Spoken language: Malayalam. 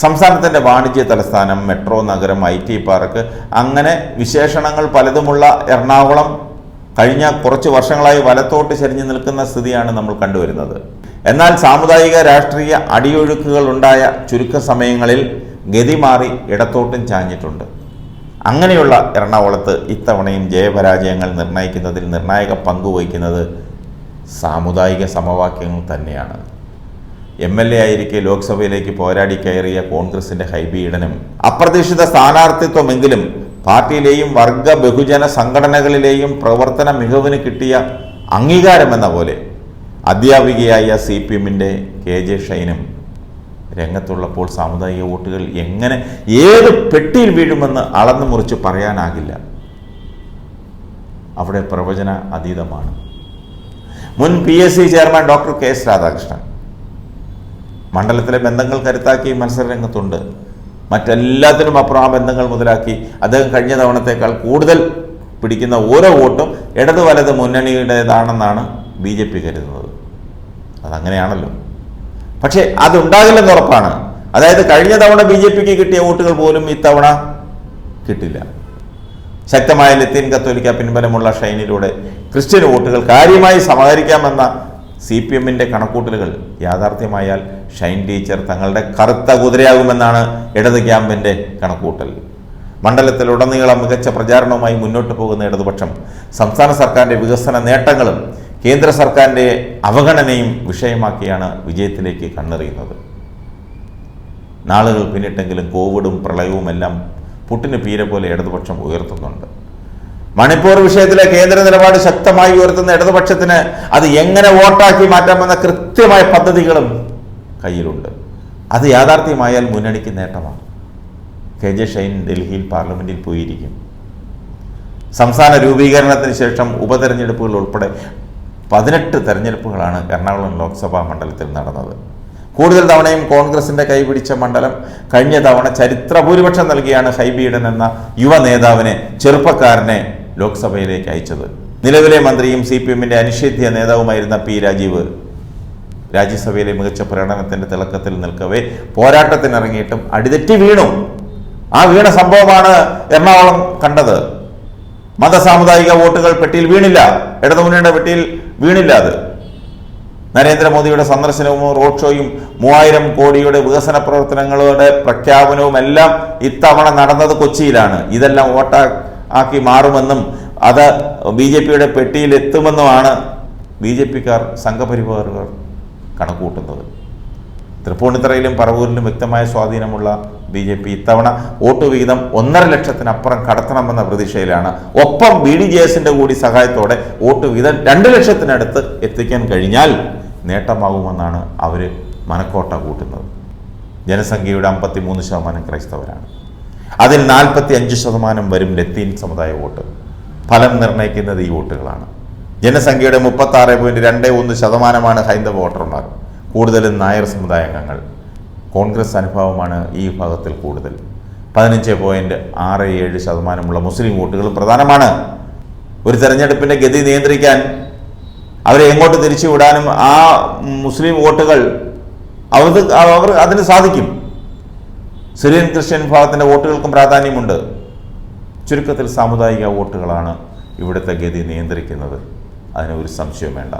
സംസ്ഥാനത്തിൻ്റെ വാണിജ്യ തലസ്ഥാനം, മെട്രോ നഗരം, IT പാർക്ക്, അങ്ങനെ വിശേഷണങ്ങൾ പലതുമുള്ള എറണാകുളം കഴിഞ്ഞ കുറച്ച് വർഷങ്ങളായി വലത്തോട്ട് ചരിഞ്ഞു നിൽക്കുന്ന സ്ഥിതിയാണ് നമ്മൾ കണ്ടുവരുന്നത്. എന്നാൽ സാമുദായിക രാഷ്ട്രീയ അടിയൊഴുക്കുകൾ ഉണ്ടായ ചുരുക്ക സമയങ്ങളിൽ ഗതി മാറി ഇടത്തോട്ടും ചാഞ്ഞിട്ടുണ്ട്. അങ്ങനെയുള്ള എറണാകുളത്ത് ഇത്തവണയും ജയപരാജയങ്ങൾ നിർണ്ണയിക്കുന്നതിൽ നിർണായക പങ്കുവഹിക്കുന്നത് സാമുദായിക സമവാക്യങ്ങൾ തന്നെയാണ്. MLA ആയിരിക്കെ ലോക്സഭയിലേക്ക് പോരാടി കയറിയ കോൺഗ്രസിൻ്റെ ഹൈബി ഈഡനും അപ്രതീക്ഷിത സ്ഥാനാർത്ഥിത്വമെങ്കിലും പാർട്ടിയിലെയും വർഗ ബഹുജന സംഘടനകളിലെയും പ്രവർത്തന മികവിന് കിട്ടിയ അംഗീകാരമെന്ന പോലെ അധ്യാപികയായ CPMൻ്റെ KJ ഷൈനും രംഗത്തുള്ളപ്പോൾ സാമുദായിക വോട്ടുകൾ എങ്ങനെ ഏത് പെട്ടിയിൽ വീഴുമെന്ന് അളന്നു മുറിച്ച് പറയാനാകില്ല. അവിടെ പ്രവചന അതീതമാണ്. മുൻ PSC chairman doctor KS Radhakrishnan മണ്ഡലത്തിലെ ബന്ധങ്ങൾ കരുത്താക്കി മത്സരരംഗത്തുണ്ട്. മറ്റെല്ലാത്തിനും അപ്പുറം ആ ബന്ധങ്ങൾ മുതലാക്കി അദ്ദേഹം കഴിഞ്ഞ തവണത്തേക്കാൾ കൂടുതൽ പിടിക്കുന്ന ഓരോ വോട്ടും ഇടത് വലത് മുന്നണിയുടേതാണെന്നാണ് BJP കരുതുന്നത്. അതങ്ങനെയാണല്ലോ. പക്ഷേ അതുണ്ടാകില്ലെന്ന് ഉറപ്പാണ്. അതായത് കഴിഞ്ഞ തവണ BJPക്ക് കിട്ടിയ വോട്ടുകൾ പോലും ഇത്തവണ കിട്ടില്ല. ശക്തമായ ലത്തീൻ കത്തോലിക്ക പിൻബലമുള്ള ഷൈനിലൂടെ ക്രിസ്ത്യൻ വോട്ടുകൾ കാര്യമായി സമാഹരിക്കാമെന്ന CPMൻ്റെ കണക്കൂട്ടലുകൾ യാഥാർത്ഥ്യമായാൽ ഷൈൻ ടീച്ചർ തങ്ങളുടെ കറുത്ത കുതിരയാകുമെന്നാണ് ഇടത് ക്യാമ്പിൻ്റെ കണക്കൂട്ടൽ. മണ്ഡലത്തിലുടനീളം മികച്ച പ്രചാരണവുമായി മുന്നോട്ട് പോകുന്ന ഇടതുപക്ഷം സംസ്ഥാന സർക്കാരിൻ്റെ വികസന നേട്ടങ്ങളും കേന്ദ്ര സർക്കാരിൻ്റെ അവഗണനയും വിഷയമാക്കിയാണ് വിജയത്തിലേക്ക് കണ്ണെറിയുന്നത്. നാളുകൾ പിന്നിട്ടെങ്കിലും കോവിഡും പ്രളയവും എല്ലാം പുട്ടിന് പീര പോലെ ഇടതുപക്ഷം ഉയർത്തുന്നുണ്ട്. മണിപ്പൂർ വിഷയത്തിലെ കേന്ദ്ര നിലപാട് ശക്തമായി ഉയർത്തുന്ന ഇടതുപക്ഷത്തിന് അത് എങ്ങനെ വോട്ടാക്കി മാറ്റാമെന്ന കൃത്യമായ പദ്ധതികളും കയ്യിലുണ്ട്. അത് യാഥാർത്ഥ്യമായാൽ മുന്നണിക്ക് നേട്ടമാണ്. KJ ഷൈൻ ഡൽഹിയിൽ പാർലമെന്റിൽ പോയിരിക്കും. സംസ്ഥാന രൂപീകരണത്തിന് ശേഷം ഉപതെരഞ്ഞെടുപ്പുകൾ ഉൾപ്പെടെ 18 തെരഞ്ഞെടുപ്പുകളാണ് എറണാകുളം ലോക്സഭാ മണ്ഡലത്തിൽ നടന്നത്. കൂടുതൽ തവണയും കോൺഗ്രസിൻ്റെ കൈപിടിച്ച മണ്ഡലം കഴിഞ്ഞ തവണ ചരിത്ര ഭൂരിപക്ഷം നൽകിയാണ് ഹൈബി ഈഡൻ എന്ന യുവ നേതാവിനെ, ചെറുപ്പക്കാരനെ ലോക്സഭയിലേക്ക് അയച്ചത്. നിലവിലെ മന്ത്രിയും CPMൻ്റെ അനിഷേധ്യ നേതാവുമായിരുന്ന P രാജീവ് രാജ്യസഭയിലെ മികച്ച പ്രകടനത്തിൻ്റെ തിളക്കത്തിൽ നിൽക്കവേ പോരാട്ടത്തിനിറങ്ങിയിട്ടും അടിതെറ്റി വീണു. ആ വീണ സംഭവമാണ് എറണാകുളം കണ്ടത്. മതസാമുദായിക വോട്ടുകൾ പെട്ടിയിൽ വീണില്ല, ഇടതുമുന്നണിയുടെ പെട്ടിയിൽ വീണില്ല. അത് നരേന്ദ്രമോദിയുടെ സന്ദർശനവും റോഡ് ഷോയും 3000 കോടിയുടെ വികസന പ്രവർത്തനങ്ങളുടെ പ്രഖ്യാപനവും എല്ലാം ഇത്തവണ നടന്നത് കൊച്ചിയിലാണ്. ഇതെല്ലാം വോട്ടാക്കി മാറുമെന്നും അത് BJPയുടെ പെട്ടിയിൽ എത്തുമെന്നുമാണ് BJPക്കാർ സംഘപരിവാറുകാർ കണക്കൂട്ടുന്നത്. തൃപ്പൂണിത്തറയിലും പറവൂരിലും വ്യക്തമായ സ്വാധീനമുള്ള BJP ഇത്തവണ വോട്ട് വിഹിതം 1.5 ലക്ഷത്തിനപ്പുറം കടത്തണമെന്ന പ്രതീക്ഷയിലാണ്. ഒപ്പം BDJSൻ്റെ കൂടി സഹായത്തോടെ വോട്ട് വിഹിതം 2 ലക്ഷത്തിനടുത്ത് എത്തിക്കാൻ കഴിഞ്ഞാൽ നേട്ടമാകുമെന്നാണ് അവർ മനക്കോട്ട കൂട്ടുന്നത്. ജനസംഖ്യയുടെ 53% ക്രൈസ്തവരാണ്. അതിൽ 45% വരും ലത്തീൻ സമുദായ വോട്ട്. ഫലം നിർണ്ണയിക്കുന്നത് ഈ വോട്ടുകളാണ്. ജനസംഖ്യയുടെ 36.21% ഹൈന്ദവ വോട്ടർമാർ, കൂടുതലും നായർ സമുദായ അംഗങ്ങൾ. കോൺഗ്രസ് അനുഭവമാണ് ഈ വിഭാഗത്തിൽ കൂടുതൽ. 15.67% മുസ്ലിം വോട്ടുകളും പ്രധാനമാണ്. ഒരു തെരഞ്ഞെടുപ്പിൻ്റെ ഗതി നിയന്ത്രിക്കാൻ, അവരെ എങ്ങോട്ട് തിരിച്ചുവിടാനും ആ മുസ്ലിം വോട്ടുകൾ അവർ അതിന് സാധിക്കും. സിറിയൻ ക്രിസ്ത്യൻ വിഭാഗത്തിൻ്റെ വോട്ടുകൾക്കും പ്രാധാന്യമുണ്ട്. ചുരുക്കത്തിൽ സാമുദായിക വോട്ടുകളാണ് ഇവിടുത്തെ ഗതി നിയന്ത്രിക്കുന്നത്. അതിന് ഒരു സംശയവും വേണ്ട.